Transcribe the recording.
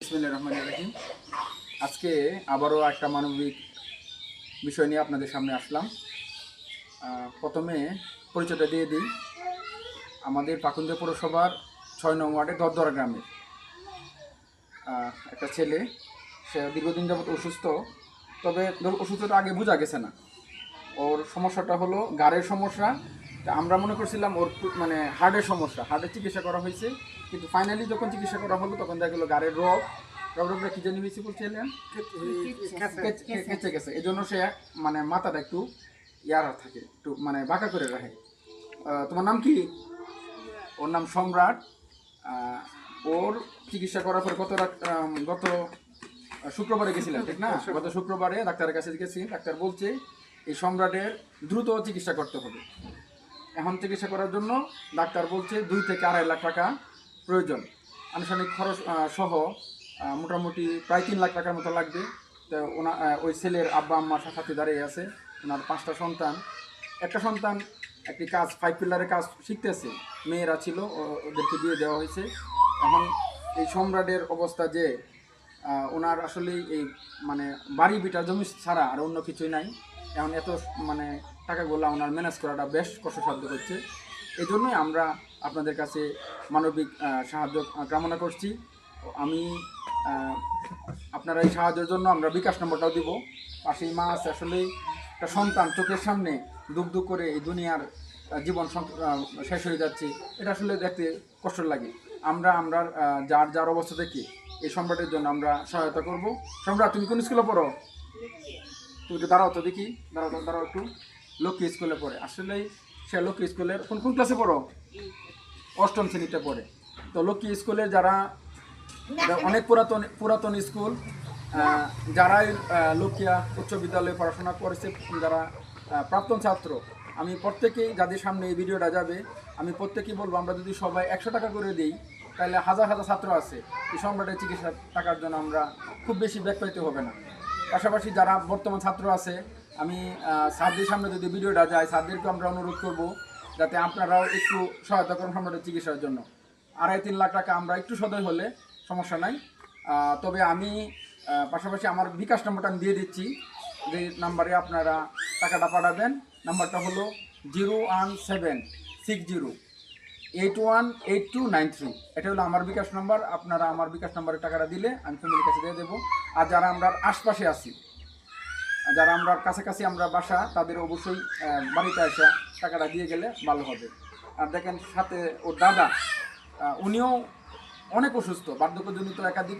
বিসমিল্লাহির রহমানির রহিম। আজকে আবারও একটা মানবিক বিষয় নিয়ে আপনাদের সামনে আসলাম। প্রথমে পরিচয়টা দিয়ে দিই। আমাদের পাকুন্দিয়া পৌরসভার ৬ নং ওয়ার্ডে দরদরা গ্রামের একটা ছেলে, সে দীর্ঘদিন যাবত অসুস্থ। তবে অসুস্থতা আগে বোঝা গেছে না। ওর সমস্যাটা হলো গাড়ের সমস্যা। তা আমরা মনে করছিলাম ওর মানে হার্টের সমস্যা, হার্টের চিকিৎসা করা হয়েছে, কিন্তু ফাইনালি যখন চিকিৎসা করা হলো তখন দেখা গেলো গাড়ের রোগটা কি জানি হয়েছে বলছিলেন, কেচে গেছে। এই জন্য সে মানে মাথাটা একটু ইয়ার থাকে, একটু মানে বাঁকা করে রাখে। তোমার নাম কি? ওর নাম সম্রাট। ওর চিকিৎসা করার পরে গত শুক্রবারে গেছিলেন, ঠিক না? গত শুক্রবারে ডাক্তারের কাছে গেছি। ডাক্তার বলছে এই সম্রাটের দ্রুত চিকিৎসা করতে হবে। এখন চিকিৎসা করার জন্য ডাক্তার বলছে 2 থেকে 2.5 লাখ টাকা প্রয়োজন। আনুষ্ঠানিক খরচ সহ মোটামুটি প্রায় 3 লাখ টাকার মতো লাগবে। তো ওই ছেলের আব্বা আম্মার সাথে দাঁড়িয়ে আছে। ওনার 5টা সন্তান। একটা সন্তান একটি কাজ 5 পিলারের কাজ শিখতেছে, মেয়েরা ছিল, ওদেরকে দিয়ে দেওয়া হয়েছে। এখন এই সম্রাটের অবস্থা যে ওনার আসলে এই মানে বাড়ি বিটা জমি ছাড়া আর অন্য কিছুই নাই। এখন এত মানে টাকাগুলো ওনার ম্যানেজ করাটা বেশ কষ্টসাধ্য হচ্ছে। এই জন্যই আমরা আপনাদের কাছে মানবিক সাহায্য কামনা করছি। আমি আপনারা এই সাহায্যের জন্য আমরা বিকাশ নম্বরটাও দিব। পাশেই মা আছে। আসলে একটা সন্তান চোখের সামনে দুঃখ করে এই দুনিয়ার জীবন শেষ হয়ে যাচ্ছে, এটা আসলে দেখতে কষ্ট লাগে। আমরা যার অবস্থা থেকে এই সম্রাটের জন্য আমরা সহায়তা করব। সম্রাট, তুমি কোন স্কুলে পড়ো? তুমি একটু দাঁড়াও তো দেখি, দাঁড়াও একটু। লক্ষ্মী স্কুলে পড়ে। আসলেই সে লক্ষ্মী স্কুলের কোন ক্লাসে পড়ো? 8ম শ্রেণীতে পড়ে। তো লক্ষ্মী স্কুলের যারা অনেক পুরাতন স্কুল, যারাই লক্ষ্মীয়া উচ্চ বিদ্যালয়ে পড়াশোনা করেছে, যারা প্রাক্তন ছাত্র, আমি প্রত্যেকেই, যাদের সামনে এই ভিডিওটা যাবে, আমি প্রত্যেকেই বলবো আমরা যদি সবাই 100 টাকা করে দিই, তাহলে হাজার হাজার ছাত্র আছে এই সম্রাটের চিকিৎসার টাকার জন্য আমরা খুব বেশি ব্যয় করতে হবে না। পাশাপাশি যারা বর্তমান ছাত্র আছে, আমি স্যারদের সামনে যদি ভিডিওটা যায়, স্যারদেরকে আমরা অনুরোধ করব যাতে আপনারাও একটু সহায়তা করুন সম্রাটের চিকিৎসার জন্য। 2.5-3 লাখ টাকা আমরা একটু সদয় হলে সমস্যা নাই। তবে আমি পাশাপাশি আমার বিকাশ নম্বরটা আমি দিয়ে দিচ্ছি, যে নাম্বারে আপনারা টাকাটা পাঠাবেন। নাম্বারটা হলো 01760818293। এটা হলো আমার বিকাশ নাম্বার। আপনারা আমার বিকাশ নাম্বারে টাকাটা দিলে আমি ফ্যামিলির কাছে দিয়ে দেবো। আর যারা আমরা আশপাশে আছি, যারা আমরা কাছাকাছি আমরা বাসা, তাদের অবশ্যই বাড়িতে এসে টাকাটা দিয়ে গেলে ভালো হবে। আর দেখেন সাথে ওর দাদা, উনিও অনেক অসুস্থ, বার্ধক্যজনিত একাধিক